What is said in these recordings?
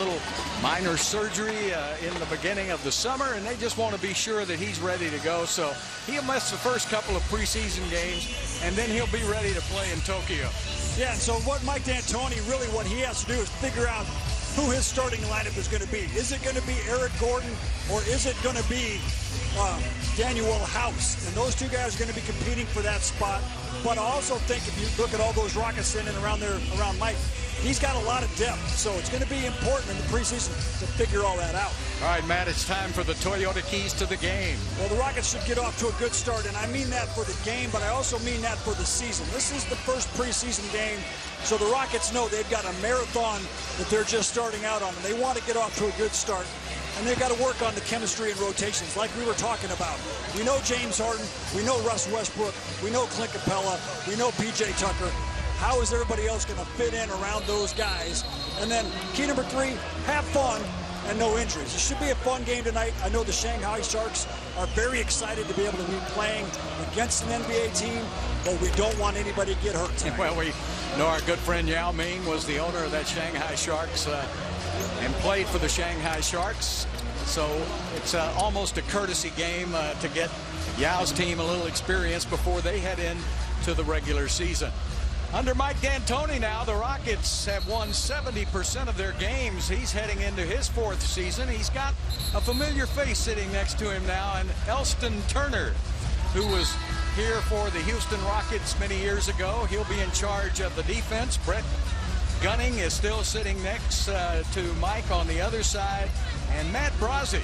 little minor surgery in the beginning of the summer, and they just want to be sure that he's ready to go. So he'll miss the first couple of preseason games, and then he'll be ready to play in Tokyo. Yeah, so what Mike D'Antoni, really what he has to do is figure out who his starting lineup is going to be. Is it going to be Eric Gordon, or is it going to be Daniel House? And those two guys are going to be competing for that spot. But I also think if you look at all those Rockets in and around Mike, he's got a lot of depth. So it's going to be important in the preseason to figure all that out. All right, Matt, it's time for the Toyota keys to the game. Well, the Rockets should get off to a good start, and I mean that for the game, but I also mean that for the season. This is the first preseason game, so the Rockets know they've got a marathon that they're just starting out on, and they want to get off to a good start. And they've got to work on the chemistry and rotations like we were talking about. We know James Harden, we know Russ Westbrook, we know Clint Capella, we know PJ Tucker. How is everybody else going to fit in around those guys? And then key number 3, have fun and no injuries. It should be a fun game tonight. I know the Shanghai Sharks are very excited to be able to be playing against an NBA team, but we don't want anybody to get hurt tonight. Well, we know our good friend Yao Ming was the owner of that Shanghai Sharks and played for the Shanghai Sharks. So it's almost a courtesy game to get Yao's team a little experience before they head into the regular season. Under Mike D'Antoni now, the Rockets have won 70% of their games. He's heading into his 4th season. He's got a familiar face sitting next to him now, and Elston Turner, who was here for the Houston Rockets many years ago. He'll be in charge of the defense. Brett Gunning is still sitting next to Mike on the other side, and Matt Brazzi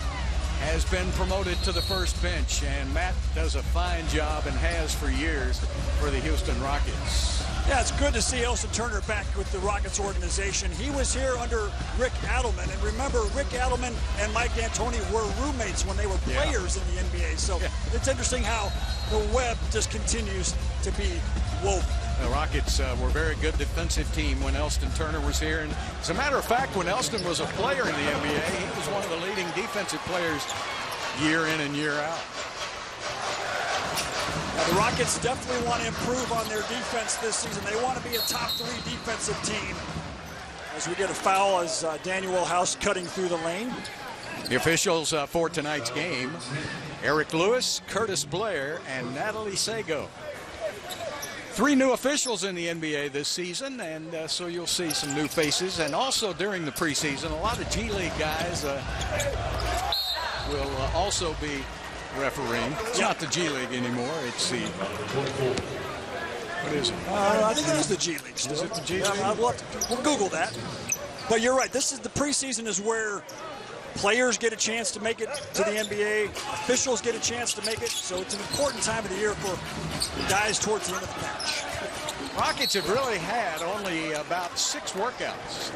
has been promoted to the first bench, and Matt does a fine job and has for years for the Houston Rockets. Yeah, it's good to see Elston Turner back with the Rockets organization. He was here under Rick Adelman, and remember, Rick Adelman and Mike D'Antoni were roommates when they were players in the NBA. So it's interesting how the web just continues to be woven. The Rockets were a very good defensive team when Elston Turner was here. And as a matter of fact, when Elston was a player in the NBA, he was one of the leading defensive players year in and year out. Now, the Rockets definitely want to improve on their defense this season. They want to be a top 3 defensive team. As we get a foul as Daniel House cutting through the lane. The officials for tonight's game, Eric Lewis, Curtis Blair, and Natalie Sago. 3 new officials in the NBA this season, and so you'll see some new faces. And also during the preseason, a lot of G League guys will also be refereeing. It's not the G League anymore. It's the, what is it? I think it is the G League still. Is it the G League? We'll Google that. But you're right. This is the preseason is where players get a chance to make it to the NBA. Officials get a chance to make it. So it's an important time of the year for the guys towards the end of the match. Rockets have really had only about 6 workouts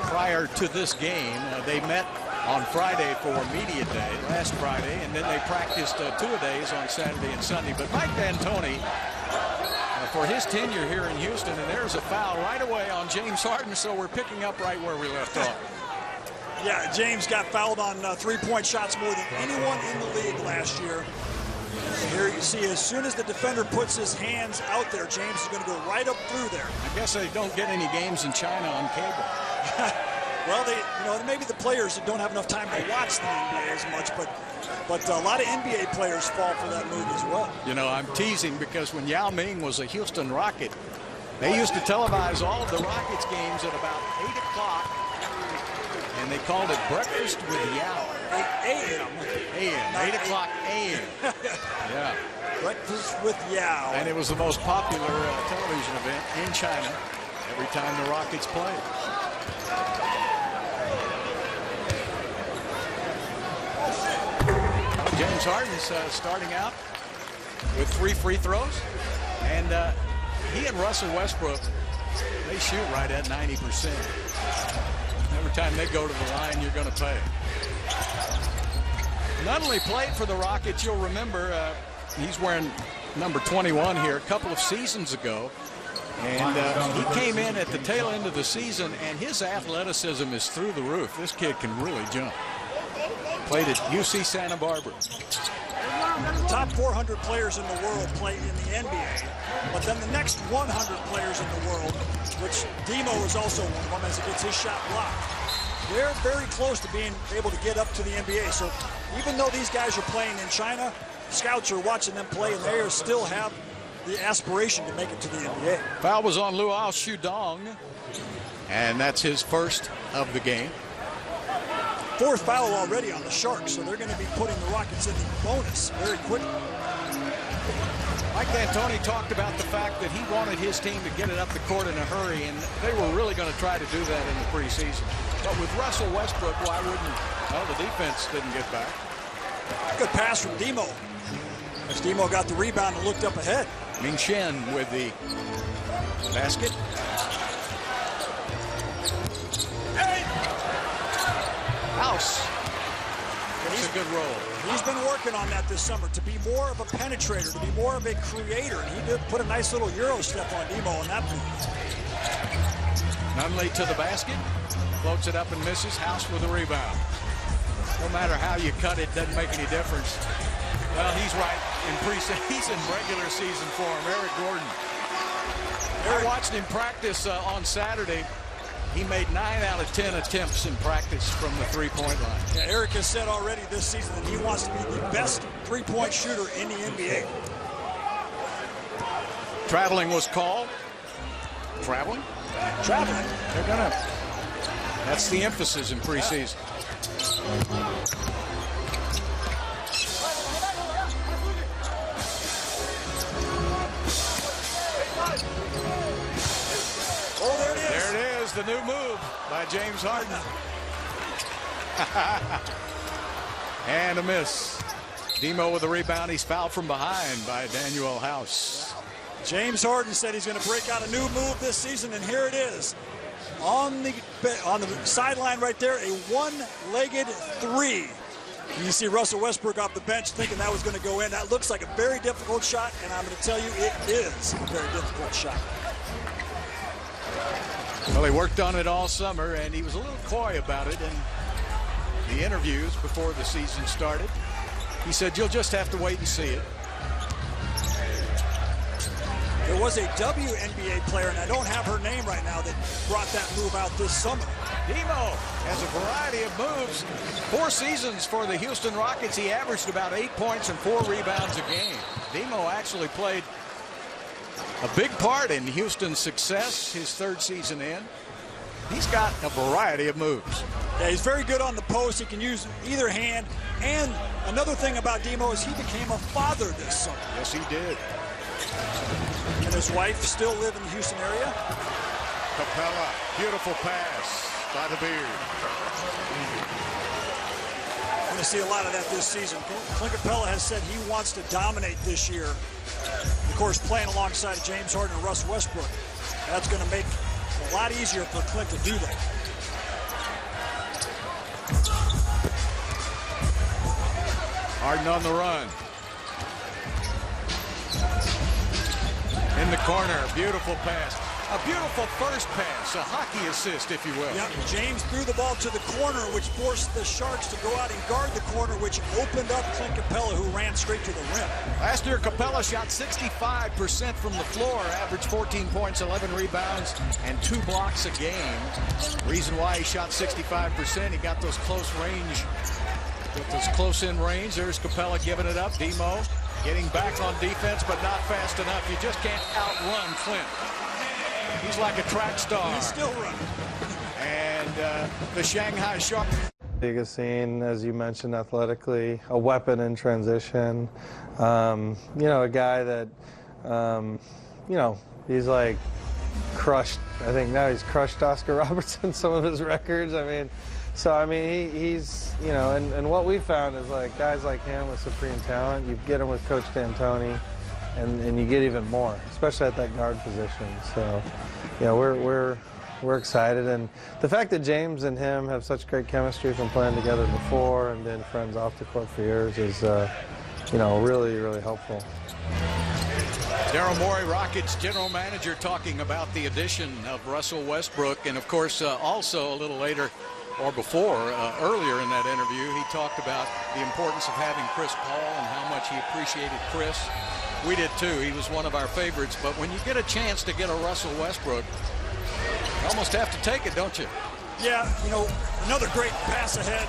prior to this game. They met on Friday for media day, last Friday, and then they practiced 2-a-days on Saturday and Sunday. But Mike D'Antoni, for his tenure here in Houston, and there's a foul right away on James Harden, so we're picking up right where we left off. Yeah, James got fouled on 3-point shots more than anyone in the league last year. And here you see, as soon as the defender puts his hands out there, James is going to go right up through there. I guess they don't get any games in China on cable. Well, maybe the players don't have enough time to watch the NBA as much, but a lot of NBA players fall for that move as well. You know, I'm teasing because when Yao Ming was a Houston Rocket, they used to televise all of the Rockets games at about 8 o'clock. And they called it Breakfast with Yao. 8 a.m. A.m. 8 o'clock a.m. Yeah. Breakfast with Yao. And it was the most popular television event in China every time the Rockets played. James Harden's starting out with 3 free throws. And he and Russell Westbrook, they shoot right at 90%. Every time they go to the line, you're going to pay. Not only played for the Rockets, you'll remember he's wearing number 21 here a couple of seasons ago. And he came in at the tail end of the season, and his athleticism is through the roof. This kid can really jump. Played at UC Santa Barbara. The top 400 players in the world play in the NBA, but then the next 100 players in the world, which Demo is also one of them as he gets his shot blocked. they're very close to being able to get up to the NBA. So even though these guys are playing in China, scouts are watching them play, and they still have the aspiration to make it to the NBA. Foul was on Luau Shudong, and that's his first of the game. Fourth foul already on the Sharks, so they're going to be putting the Rockets in the bonus very quickly. Mike D'Antoni talked about the fact that he wanted his team to get it up the court in a hurry, and they were really going to try to do that in the preseason. But with Russell Westbrook, why wouldn't? Well, the defense didn't get back. Good pass from Demo. As Demo got the rebound and looked up ahead. Ming Shen with the basket. House. That's a good roll. He's been working on that this summer to be more of a penetrator, to be more of a creator. And he did put a nice little Euro step on Demo on that move. Nunley to the basket. Floats it up and misses. House with the rebound. No matter how you cut it, doesn't make any difference. Well, he's right in preseason. He's in regular season form. Eric Gordon. I watched him practice on Saturday. He made 9 out of 10 attempts in practice from the three-point line. Yeah, Eric has said already this season that he wants to be the best three-point shooter in the NBA. Traveling was called. Traveling? Traveling. They're gonna. That's the emphasis in preseason. Oh, there it is. There it is, the new move by James Harden. And a miss. Demo with the rebound. He's fouled from behind by Daniel House. James Harden said he's going to break out a new move this season, and here it is. On the sideline right there, a one-legged three. And you see Russell Westbrook off the bench thinking that was going to go in. That looks like a very difficult shot, and I'm going to tell you it is a very difficult shot. Well, he worked on it all summer, and he was a little coy about it in the interviews before the season started. He said, you'll just have to wait and see it. There was a WNBA player, and I don't have her name right now, that brought that move out this summer. Demo has a variety of moves. 4 seasons for the Houston Rockets. He averaged about 8 points and 4 rebounds a game. Demo actually played a big part in Houston's success his 3rd season in. He's got a variety of moves. Yeah, he's very good on the post. He can use either hand. And another thing about Demo is he became a father this summer. Yes, he did. And his wife still live in the Houston area. Capella, beautiful pass by the Beard. We're going to see a lot of that this season. Clint Capella has said he wants to dominate this year. Of course, playing alongside James Harden and Russ Westbrook. That's going to make it a lot easier for Clint to do that. Harden on the run. In the corner, beautiful pass. A beautiful first pass, a hockey assist, if you will. Yep, James threw the ball to the corner, which forced the Sharks to go out and guard the corner, which opened up Clint Capella, who ran straight to the rim. Last year, Capella shot 65% from the floor, averaged 14 points, 11 rebounds, and 2 blocks a game. Reason why he shot 65%, he got those close range, with those close-in range. There's Capella giving it up. Demo getting back on defense, but not fast enough. You just can't outrun Clint. He's like a track star. He's still running. And the Shanghai Sharks. Big scene, as you mentioned, athletically, a weapon in transition. You know, a guy that, you know, he's like crushed. I think now he's crushed Oscar Robertson, some of his records. I mean, so, I mean, he's, you know, and what we found is like guys like him with supreme talent, you get him with Coach D'Antoni, and you get even more, especially at that guard position. So, you know, we're excited, and the fact that James and him have such great chemistry from playing together before and been friends off the court for years is, you know, really, really helpful. Daryl Morey, Rockets general manager, talking about the addition of Russell Westbrook, and of course, also a little later, or before, earlier in that interview, he talked about the importance of having Chris Paul and how much he appreciated Chris. We did too. He was one of our favorites. But when you get a chance to get a Russell Westbrook, you almost have to take it, don't you? Yeah, you know, another great pass ahead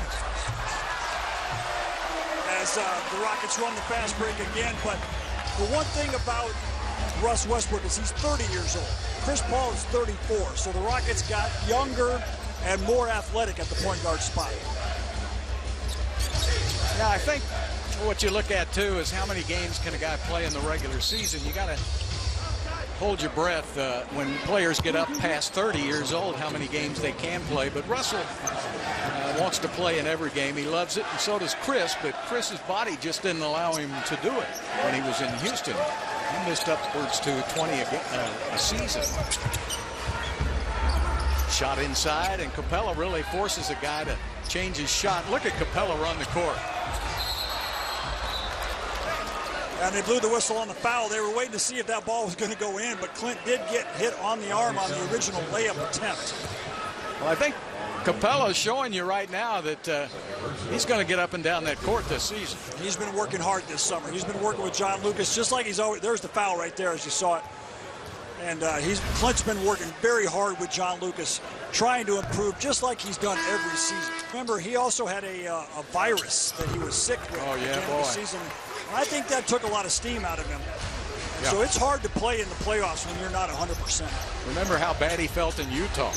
as the Rockets run the fast break again. But the one thing about Russ Westbrook is he's 30 years old. Chris Paul is 34. So the Rockets got younger and more athletic at the point guard spot. Yeah, I think what you look at, too, is how many games can a guy play in the regular season. You got to hold your breath when players get up past 30 years old, how many games they can play. But Russell wants to play in every game. He loves it, and so does Chris. But Chris's body just didn't allow him to do it when he was in Houston. He missed upwards to 20 a season. Shot inside, and Capella really forces a guy to change his shot. Look at Capella run the court. And they blew the whistle on the foul. They were waiting to see if that ball was going to go in, but Clint did get hit on the arm on the original layup attempt. Well, I think Capella is showing you right now that he's going to get up and down that court this season. He's been working hard this summer. He's been working with John Lucas, just like he's always. There's the foul right there, as you saw it. And Clint's been working very hard with John Lucas, trying to improve, just like he's done every season. Remember, he also had a virus that he was sick with at the end of the season. I think that took a lot of steam out of him. Yeah. So it's hard to play in the playoffs when you're not 100%. Remember how bad he felt in Utah.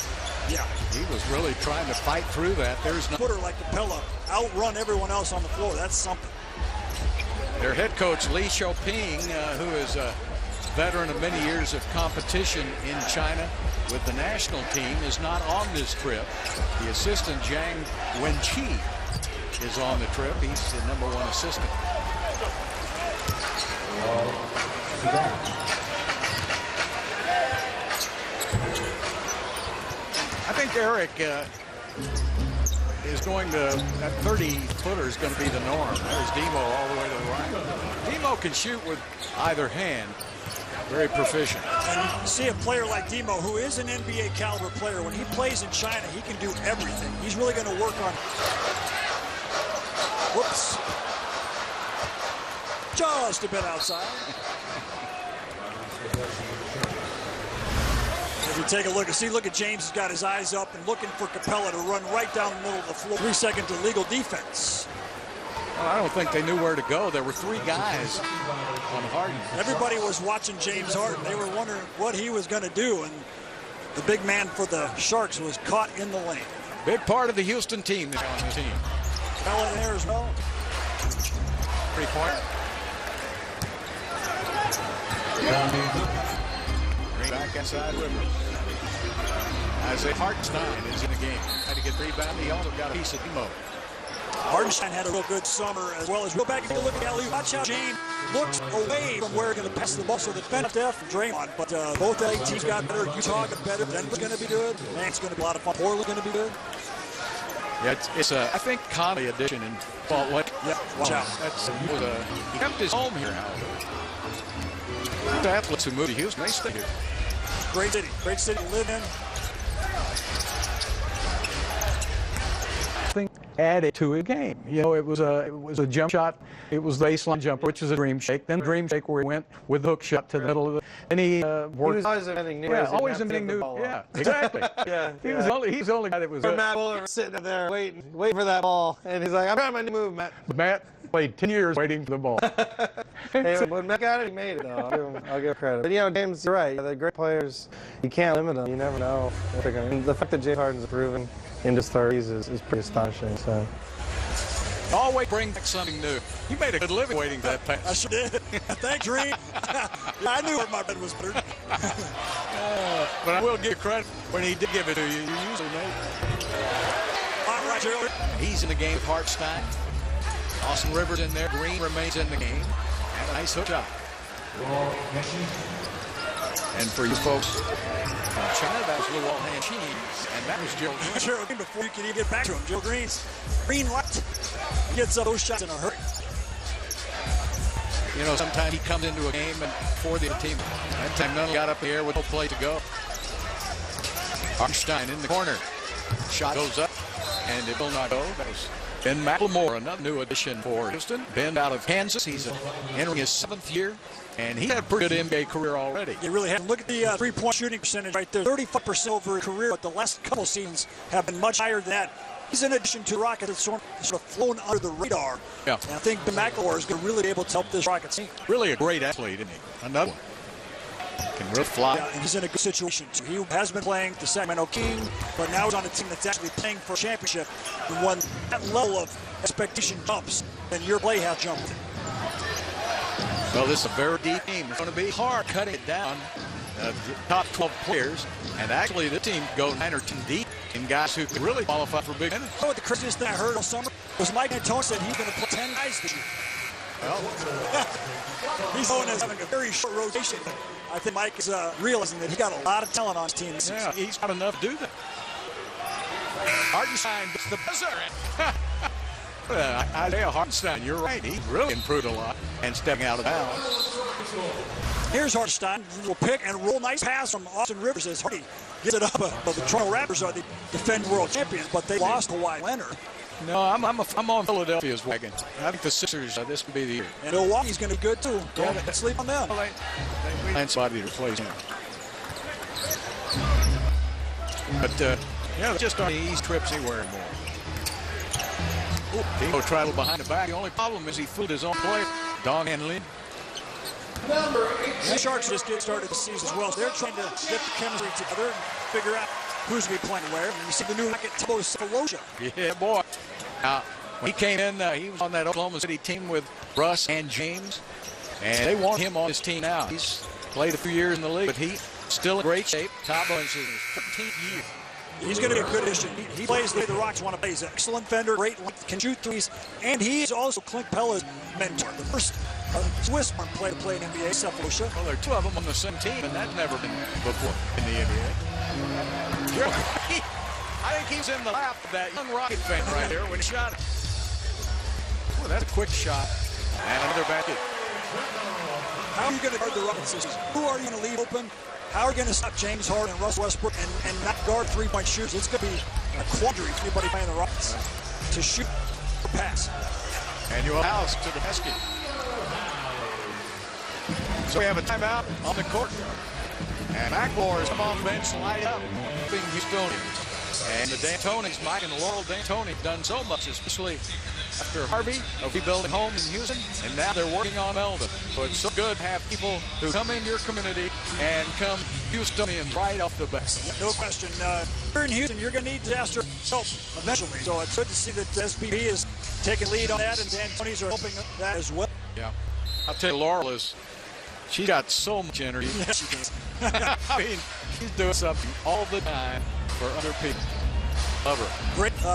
Yeah. He was really trying to fight through that. There's no footer like Capella, outrun everyone else on the floor. That's something. Their head coach, Li Xiaoping, who is a veteran of many years of competition in China with the national team, is not on this trip. The assistant, Zhang Wenqi, is on the trip. He's the #1 assistant. I think Eric is going to, that 30-footer is going to be the norm. There's Demo all the way to the right. Demo can shoot with either hand. Very proficient. And you see a player like Demo, who is an NBA caliber player, when he plays in China, he can do everything. He's really going to work on. Whoops. Just a bit outside. If you take a look, look at James has got his eyes up and looking for Capella to run right down the middle of the floor. 3-second illegal defense. Well, I don't think they knew where to go. There were 3 guys on Harden. Everybody was watching James Harden. They were wondering what he was going to do, and the big man for the Sharks was caught in the lane. Big part of the Houston team. Capella there as well. 3-point. Back inside Rivers. Isaiah Hartenstein is in the game. Had to get rebound. He also got a piece of Demo. Hartenstein had a real good summer, as well as real back. If you look at Alley, watch how James looks away from where he's going to pass the ball. So the defense Steph and Draymond. But both LA teams got better. Utah got better. Denver's going to be good. Man, it's going to be a lot of fun. Portland's going to be good. Yeah, it's a, I think, Conley edition in Salt Lake. Yeah, watch out. He kept his home here, however. The athletes who moved to Houston, they stay here. Great city to live in. Added to a game. You know, it was a jump shot. It was the baseline jumper, which is a dream shake. Then dream shake where he went with the hook shot to the middle of the. And he worked. He was always inventing new. Yeah, always inventing new. Yeah, exactly. Yeah. He's the only guy that was. Matt Fuller was sitting there waiting for that ball, and he's like, "I'm trying my new move, Matt." Matt played 10 years waiting for the ball. Hey, when Matt got it, he made it, though. I'll give credit. But, you know, James, you're right. The great players, you can't limit them. You never know what they're going to do. The fact that James Harden's improving in his 30s is pretty astonishing. So. Always bring back something new. You made a good living waiting for that pass. I sure did. Thank Dream. I knew where my bed was buttered. But I will give you credit when he did give it to you. You usually made it. All right, Gerald. He's in the game, Hartenstein. Austin Rivers in there. Green remains in the game. And a nice hook shot. And for you folks in China, that was Luol Han-Cheese, and that was Joe Green. Gerald, before you can even get back to him, Joe Green's green light. Gets up those shots in a hurry. You know, sometimes he comes into a game and for the team. That time none got up here with no play to go. Hartenstein in the corner. Shot goes up, and it will not go. That was Ben McLemore, another new addition for Houston. Ben out of Kansas. He's entering his 7th year, and he had a pretty good NBA career already. You really have. Look at the three-point shooting percentage right there. 35% over his career, but the last couple seasons have been much higher than that. He's in addition to Rockets that's sort of flown under the radar. Yeah. And I think Ben McLemore is going to really be able to help this Rockets team. Really a great athlete, isn't he? Another one. Can really fly. Yeah, and he's in a good situation, too. He has been playing the Sacramento King, but now he's on a team that's actually playing for a championship. And when that level of expectation jumps, then your play has jumped. Well, this is a very deep team. It's going to be hard cutting it down. The top 12 players, and actually the team go 9 or 10 deep in guys who could really qualify for big minutes. You know what the craziest thing I heard all summer was Mike D'Antoni said he's going to play 10 guys this year. Well, he's going as having a very short rotation. I think Mike is realizing that he's got a lot of talent on his team. yeah, he's got enough to do that. Hartenstein gets the buzzer. Isaiah Hartenstein, you're right. He really improved a lot and stepping out of bounds. Here's Hartenstein, little pick and roll, nice pass from Austin Rivers as Hardy gets it up. But the Toronto Raptors are the defending world champions, but they lost Kawhi Leonard. No, I'm on Philadelphia's wagon. I think the Sixers, this could be the year. And Milwaukee's going to be good too. Don't sleep on them. Well, they find somebody to replace him. But yeah, just on the East trips anywhere anymore. Tino traveled behind the back. The only problem is he fooled his own player, Don Henley. The Sharks just get started this season as well. So they're trying to get the chemistry together and figure out who's going to be playing where. And you see the new Rocket Tabo Cephalosha. Yeah, boy. When he came in, he was on that Oklahoma City team with Russ and James, and they want him on his team now. He's played a few years in the league, but he's still in great shape. Tabo is in his 15th year. He's going to be a good addition. He plays the way the Rocks want to play. He's an excellent fender, great length, can shoot threes, and he is also Clint Pella's mentor. The first Swiss-born player to play in NBA, Cephalosha. Well, there are two of them on the same team, and that's never been before in the NBA. I think he's in the lap of that young Rocket fan right there when he shot it. Boy, that's a quick shot. And another basket. How are you going to guard the Rockets this season? Who are you going to leave open? How are you going to stop James Harden and Russ Westbrook and not guard three-point shooters? It's going to be a quandary for anybody playing the Rockets to shoot or pass. Manuel House to the basket. So we have a timeout on the court. And McLemore is on the bench, light up, being Houstonians. And the D'Antonis, Mike and Laurel D'Antoni, done so much, especially after Harvey of rebuilding homes in Houston, and now they're working on Melvin. So it's so good to have people who come into your community and come Houstonians right off the bat. No question. Here in Houston, you're going to need disaster help eventually. So it's good to see that SPB is taking lead on that, and D'Antonis are helping that as well. Yeah. I'll tell you, Laurel she got so much energy. Yeah, she does. I mean, she's doing something all the time for other people. Love her.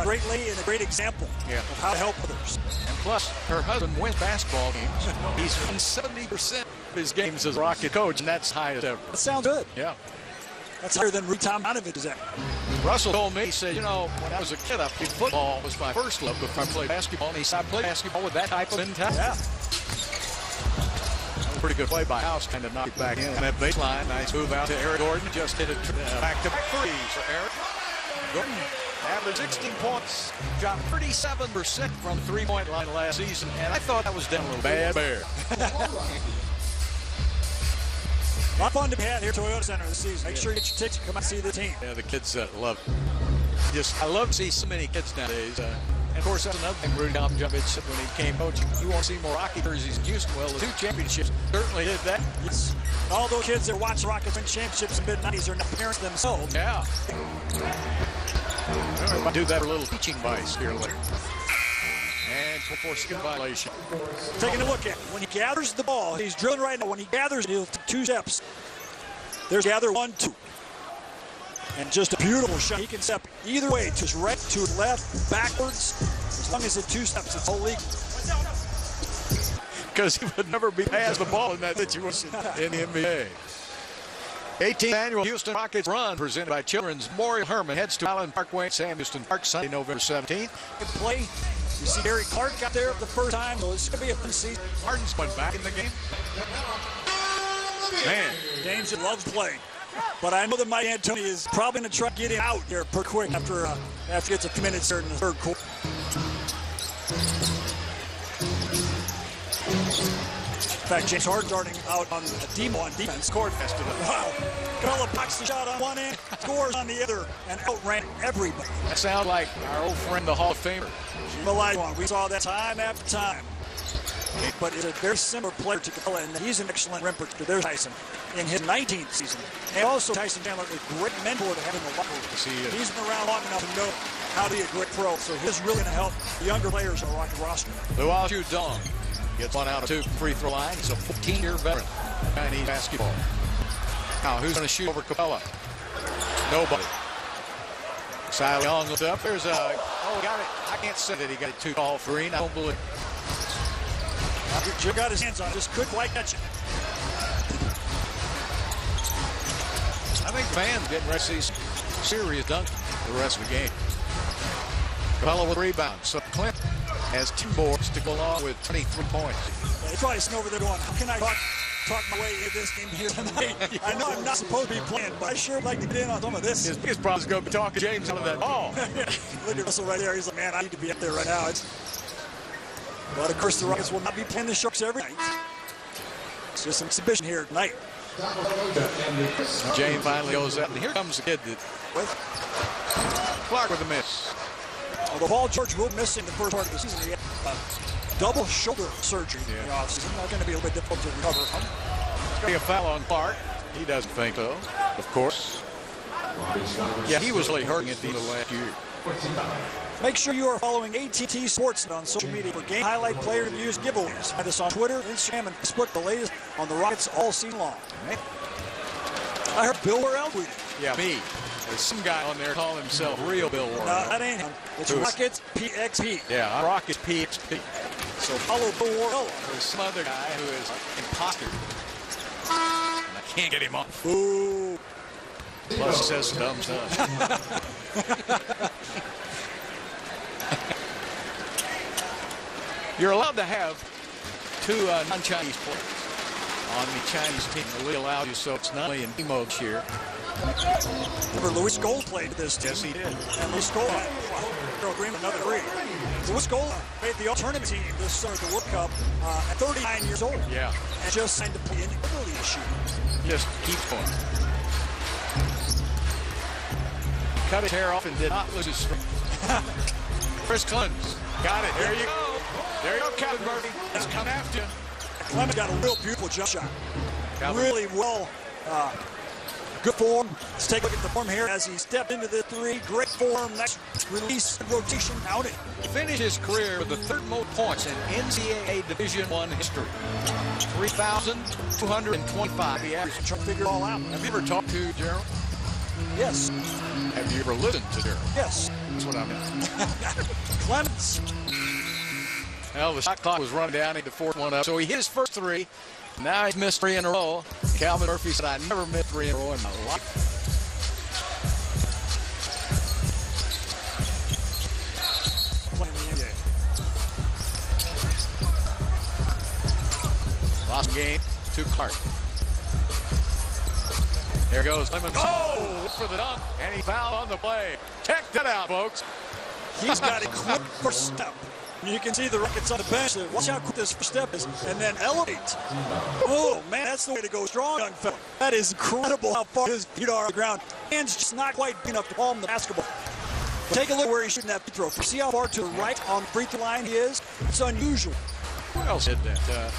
Great lady and a great example of how to help others. And plus, her husband wins basketball games. He's won 70% of his games as a Rocket coach, and that's highest ever. That sounds good. Yeah. That's higher than Tom Donovan is that. Russell told me, he said, when I was a kid, I played football was my first love before I played basketball. And he said, I played basketball with that type of mentality. Yeah. Pretty good play by House, kind of knocked it back in. And that baseline, nice move out to Eric Gordon. Just hit a back-to-back threes for Eric. Gordon averaged 16 points, shot 37% from the three-point line last season, and I thought that was down a little bad bear. A lot of fun to be had here at Toyota Center this season. Make sure you get your tickets and come out and see the team. Yeah, the kids love it. I love to see so many kids nowadays. And of course, that's another thing Rudy Domjanovic said when he came coaching. You want to see more Rocky jerseys in Houston. Well, the 2 championships certainly did that. Yes. All those kids that watch Rockets win championships in the mid-90s are not parents themselves. Yeah. We'll do that for a little teaching vice here later. And for skill violation. Taking a look at it. When he gathers the ball, he's drilling right now. When he gathers it, he'll take 2 steps. There's gather 1, 2. And just a beautiful shot. He can step either way, to his right, to his left, backwards. As long as it's 2 steps, it's all legal. Because he would never be passed the ball in that situation in the NBA. 18th annual Houston Rockets run presented by Children's Memorial Herman heads to Allen Parkway, Sam Houston Park, Sunday, November 17th. Good play. You see Gary Clark got there the first time, so it's going to be a fun season. Harden's went back in the game. Man. James loves playing. But I know that Mike D'Antoni is probably going to try to get him out here pretty quick after he gets a few minutes there in the third quarter. In fact, James Harden starting out on a demo on defense. Court festive. Wow. Capella boxed the shot on one end, scores on the other, and outran everybody. That sounds like our old friend, the Hall of Famer. We saw that time after time. But it's a very similar player to Capella, and he's an excellent rim protector. There's Tyson in his 19th season. And also Tyson Chandler, a great mentor to have in the locker room. He's been around long enough to know how to be a great pro, so he's really going to help the younger players on the Rocket roster. Luau Dong gets one out of 2 free throw line. He's a 14-year veteran in Chinese basketball. Now, who's going to shoot over Capella? Nobody. Cy Young looks up. There's a... Oh, got it. I can't say that he got it too tall for Green. I don't believe it. Jim got his hands on it. Just couldn't quite catch it. I think fans getting ready to see serious dunk the rest of the game. Capella with rebounds. So Clint has 2 boards to go along with 23 points. He's probably sitting over there going, how can I talk my way into this game here tonight? I know I'm not supposed to be playing, but I sure would like to get in on some of this. His biggest problem is going to be talking James out of that ball. Look at Russell right there. He's like, man, I need to be up there right now. But of course, the Rockets will not be playing the Sharks every night. It's just an exhibition here tonight. James finally goes up, and here comes the kid that Clark with a miss. Although Paul George will miss in the first part of the season, he had double shoulder surgery in the offseason. That's going to be a little bit difficult to recover from. It's going to be a foul on Clark. He doesn't think so, of course. Yeah, he was really hurting at the end of last year. Make sure you are following ATT Sports on social media for game highlight, player reviews, giveaways. Find us on Twitter, Instagram, and Facebook. The latest on the Rockets all season long. I heard Bill Worrell tweeted. Yeah, me. There's some guy on there calling himself real Bill Worrell. No, that ain't him. It's Rockets PXP. Yeah, I'm Rockets PXP. So follow Bill Worrell. There's some other guy who is imposter. And I can't get him off. Ooh. Plus he says some dumb stuff. You're allowed to have 2 non-Chinese players on the Chinese team. The league allows you, so it's not only in Emo this year. Remember, Louis Gold played with this team. Yes, he did. And Louis Gold had another 3. Louis Gold made the all-tournament team this summer at the World Cup at 39 years old. Yeah. And just signed to play in Italy this year. Just keep going. Cut his hair off and did not lose his strength. Chris Clemens got it. There you go. There you go, Captain Murphy. He's coming after you. Clemens got a real beautiful jump shot. Calvin. Really well, good form. Let's take a look at the form here as he stepped into the 3. Great form. Next release, rotation, out it. Finished his career with the 3rd most points in NCAA Division I history. 3,225. The average. Trying to figure it all out. Have you ever talked to Gerald? Yes. Have you ever listened to Gerald? Yes. That's what I mean. Clemens. Well, the shot clock was running down. He had the 4th one up. So he hit his first 3. Now he's missed 3 in a row. Calvin Murphy said, I never missed 3 in a row in my life. Lost game to Clark. There goes Clemens. Oh, for the dunk. And he fouled on the play. Check that out, folks. He's got a quick first step. You can see the Rockets on the bench. Watch how quick this first step is. And then elevate. Oh, man, that's the way to go. Strong, young fella. That is incredible how far his feet are on the ground. Hands just not quite big enough to palm the basketball. But take a look where he's shooting that free throw. See how far to the right on the free throw line he is? It's unusual. Who else did that? I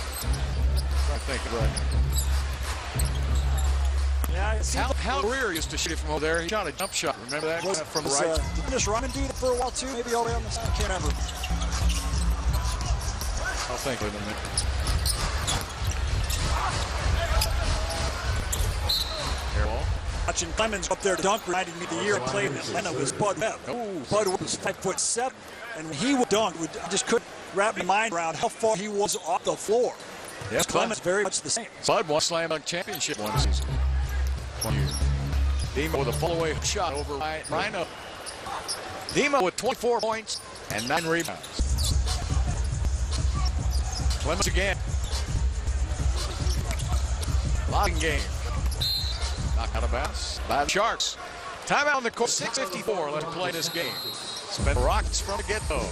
think about Yeah, Hal Greer used to shoot it from over there. He shot a jump shot. Remember that? From right. Did Dennis Rodman do it for a while too? Maybe all the way on the side. I can't remember. I'll think of it in a minute. Watching Clemens up there to dunk reminded me the year I played in Atlanta was Bud Webb. Bud Webb was 5'7", and when he would dunk, I just couldn't wrap my mind around how far he was off the floor. Yes, Clemens very much the same. Bud won slam dunk championship one season. 1 year. Demo with a pull-away shot over Rhino. Demo with 24 points and 9 rebounds. Clemens again. Locking game. Knocked out of bounds by the Sharks. Timeout on the court. 6:54 left to play this game. Spent Rockets from the get-go.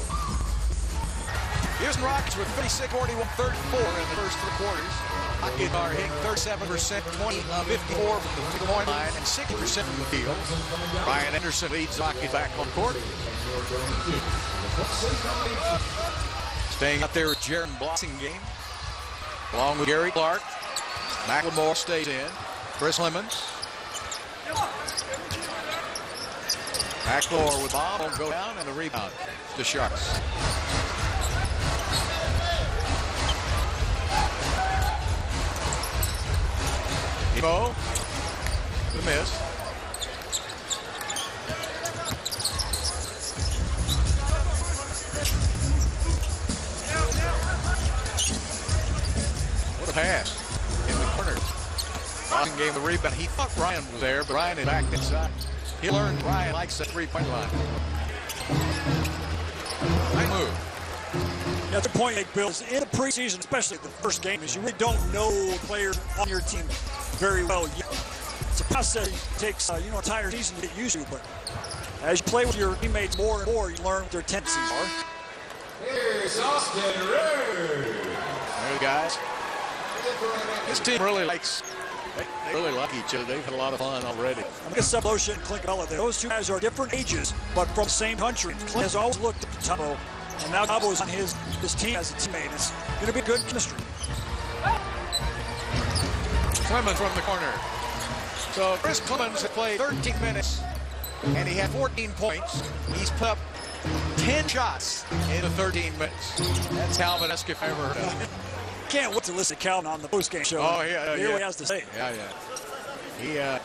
Houston Rockets with 36, 41, 34 in the first 3 quarters. Rockets are hitting 37%, 20 of 54 from the three-point line, and 60% from the field. Ryan Anderson leads Rockets back on court. Staying out there with Jaron Blossing game, along with Gary Clark. McLemore stays in. Chris Lemons. McLemore with ball, won't go down, and a rebound. The Sharks. Emo, the miss. What a pass in the corner. Ryan gave the rebound. He thought Ryan was there, but Ryan is back inside. He learned Ryan likes that three-point line. Nice move. That's a point, Bill. In the preseason, especially the first game, is you really don't know players on your team very well yet. It's a process that takes an entire season to get used to, but as you play with your teammates more and more, you learn what their tendencies are. Here's Austin Road. There, guys. This team really likes. They really like each other. They've had a lot of fun already. I'm going to sub Ocean and Clint Bella. Those two guys are different ages, but from the same country. Clint has always looked at Tabo, and now Tabo is on his team as a teammate. It's going to be good chemistry. Clemens from the corner. So Chris Clemens had played 13 minutes, and he had 14 points. He's put up 10 shots in the 13 minutes. That's Calvin Esque if I ever heard of him. Can't wait to listen to Calvin on the postgame show. Oh, yeah. Hear what he has to say. Yeah.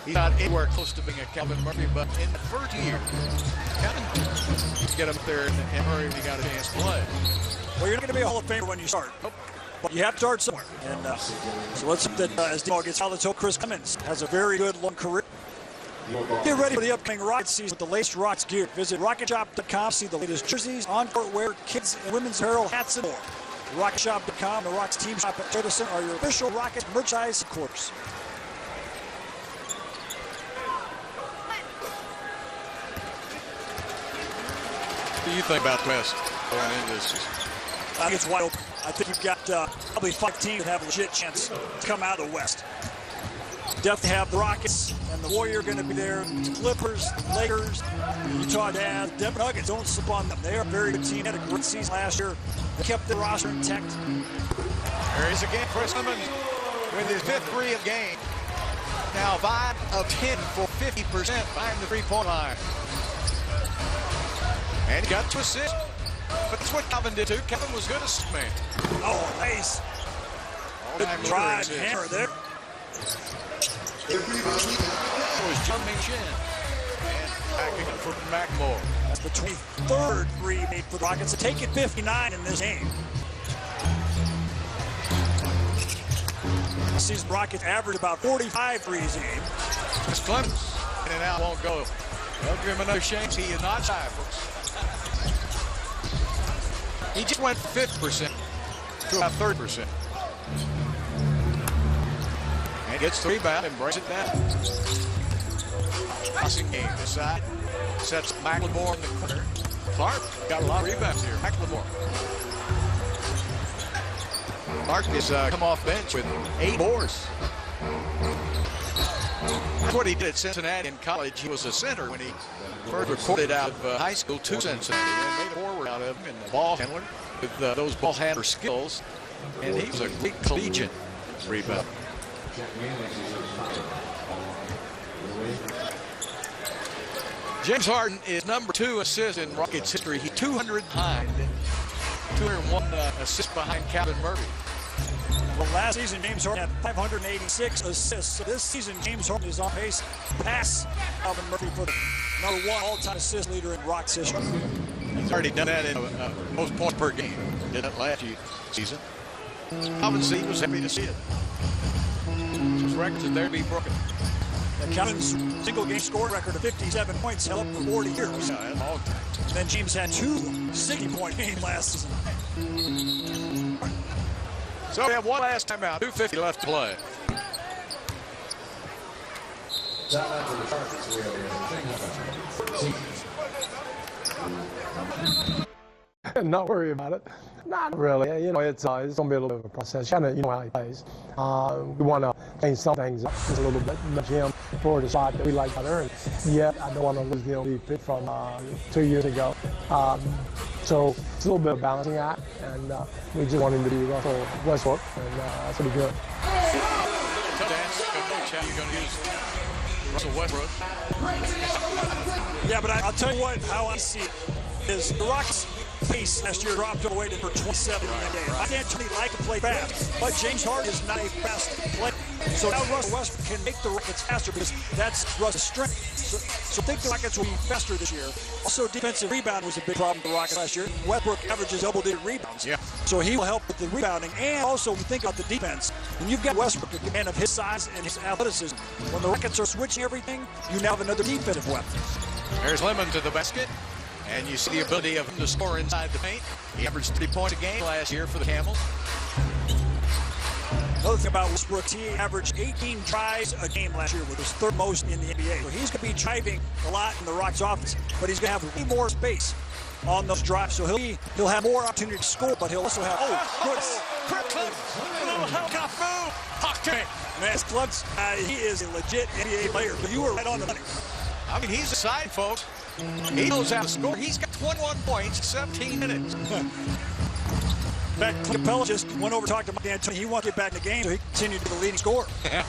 He's not anywhere close to being a Calvin Murphy, but in the first year, Calvin get up there and hurry when he got a chance to play. Well, you're not going to be a Hall of Famer when you start. Nope. But you have to start somewhere. And so let's hope that as the ball gets out, let's hope Chris Clemens has a very good long career. Get ready for the upcoming Rockets season with the latest Rockets gear. Visit RocketShop.com. See the latest jerseys, on-court wear, kids and women's apparel, hats, and more. RocketShop.com, the Rockets team shop at Edison are your official Rockets merchandise headquarters. What do you think about the West going into this season? I think it's wide open. I think you've got probably 5 teams that have a legit chance to come out of the West. Definitely have the Rockets and the Warriors going to be there. The Clippers, Lakers, Utah Jazz, Denver Nuggets. Don't slip on them. They are a very good team. Had a great season last year. They kept their roster intact. There is again Chris Clemens with his 5th three of game. Now 5 of 10 for 50% behind the three-point line. And he got 2 assists. But that's what Calvin did too. Calvin was good assist man. Oh, nice. Good drive hammer there. It was John Ming Shin. And backing up for McLemore. That's the 23rd three made for the Rockets to take it 59 in this game. This season, Rockets average about 45 threes a game. Chris Clemens in and out won't go. They'll give him another chance. He is not shy, folks. He just went 5% to about 30%. And gets the rebound and brings it down. Passing game this side. Sets McLemore in the corner. Clark got a lot of rebounds here. McLemore. Clark has come off bench with 8 boards. That's what he did at Cincinnati in college. He was a center when he first recorded out of high school to Cincinnati. They made a forward out of him and a ball handler with those ball handler skills. And he was a great collegiate rebounder. James Harden is number 2 assist in Rockets history. He's 200 behind, 201 assists behind Calvin Murphy. Well, last season, James Harden had 586 assists. So this season, James Harden is on pace to pass Calvin Murphy for the number 1 all-time assist leader in Rockets history. He's already done that in most points per game. Did that last season. Calvin C was happy to see it. His records are there to be broken. And Calvin's single-game score record of 57 points held up for 40 years. Yeah, that's a long time. And then James had 2 60-point games last season. So we have one last time out. 2:50 left to play. Timeout for the Sharks. We have Not worry about it. Not really. You know, it's going to be a little bit of a process. You know how he plays. We want to change some things up a little bit. Him for the spot that we like better. And yet, I don't want to lose the old pick from 2 years ago. So it's a little bit of balancing act, and we just want him to be Russell Westbrook, and that's what he's good. How you going to use Russell Westbrook? Yeah, but I'll tell you what, how I see it is the Rockets' pace last year dropped all the way to 27 in the game. I can't really like to play fast, but James Harden is not a fast player. So now Russell Westbrook can make the Rockets faster because that's Russ's strength. So I think the Rockets will be faster this year. Also, defensive rebound was a big problem for the Rockets last year. Westbrook averages double-digit rebounds. Yeah. So he will help with the rebounding. And also, when you think about the defense, when you've got Westbrook, a man of his size and his athleticism, when the Rockets are switching everything, you now have another defensive weapon. There's Lemon to the basket. And you see the ability of him to score inside the paint. He averaged 30 points a game last year for the Camels. Another thing about Westbrook, he averaged 18 tries a game last year, which was third most in the NBA. So he's going to be driving a lot in the Rockets' offense, but he's going to have way more space on those drives. So he'll have more opportunity to score, but he'll also have Quick clip, a little helicopter move. Hawk to me. Man, Clemson, he is a legit NBA player. But you were right on the money. I mean, he's a side, folks. He knows how to score. He's got 21 points, 17 minutes. In fact, Capella just went over to talk to Mike D'Antoni. He wants to get back in the game, so he continued to be the leading scorer. Yeah,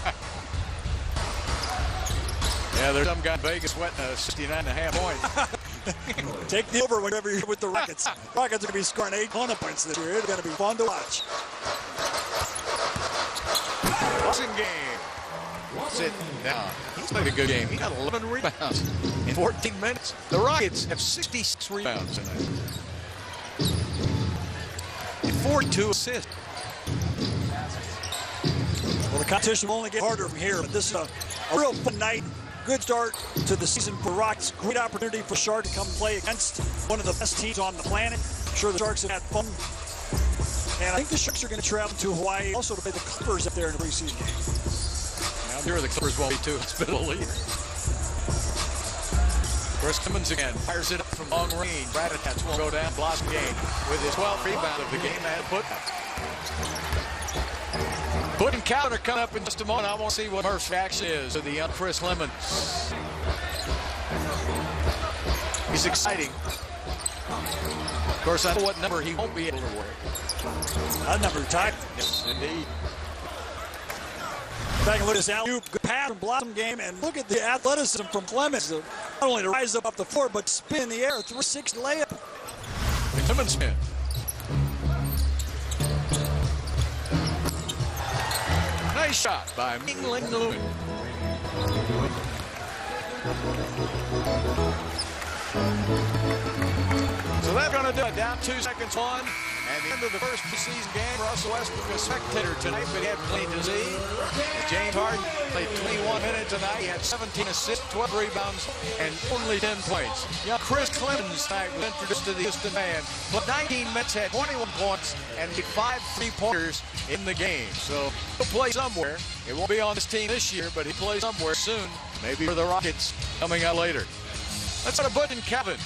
there's some guy in Vegas sweating 69.5 points. Take the over whenever you're with the Rockets. Rockets are going to be scoring 800 points this year. It's going to be fun to watch. Closing game. Sitting down. He's played a good game. He got 11 rebounds in 14 minutes. The Rockets have 66 rebounds tonight. And 42 assists. Well, the competition will only get harder from here, but this is a real fun night. Good start to the season for Rockets. Great opportunity for Shark to come play against one of the best teams on the planet. I'm sure the Sharks have had fun. And I think the Sharks are going to travel to Hawaii also to play the Clippers up there in the preseason game. I'm sure the Clippers will be too. It's been a lead. Chris Clemens again fires it up from long range. Radicats will go down. Blossom game with his 12th rebound of the game and put. Put and Calvin are coming up in just a moment. I want to see what Murph's reaction is to the young Chris Clemens. He's exciting. Of course, I know what number he won't be able to wear. That number tight. Yes, indeed. Back and look at this alley-oop, good pass from Blossom game, and look at the athleticism from Clemens. Not only to rise up off the floor, but spin in the air, 360 layup. The Clemens spin. Nice shot by Ming Ling Lewin. So that's going to do it. Down 2 seconds on. And the end of the first preseason game. Russell Westbrook a spectator tonight, but he had plenty to see. James Harden played 21 minutes tonight. He had 17 assists, 12 rebounds, and only 10 points. Young Chris Clemens tonight was introduced to the Houston Band. But 19 minutes, had 21 points, and 5 3-pointers in the game. So he'll play somewhere. It won't be on this team this year, but he'll play somewhere soon. Maybe for the Rockets coming out later. Let's go to Butch and Calvin.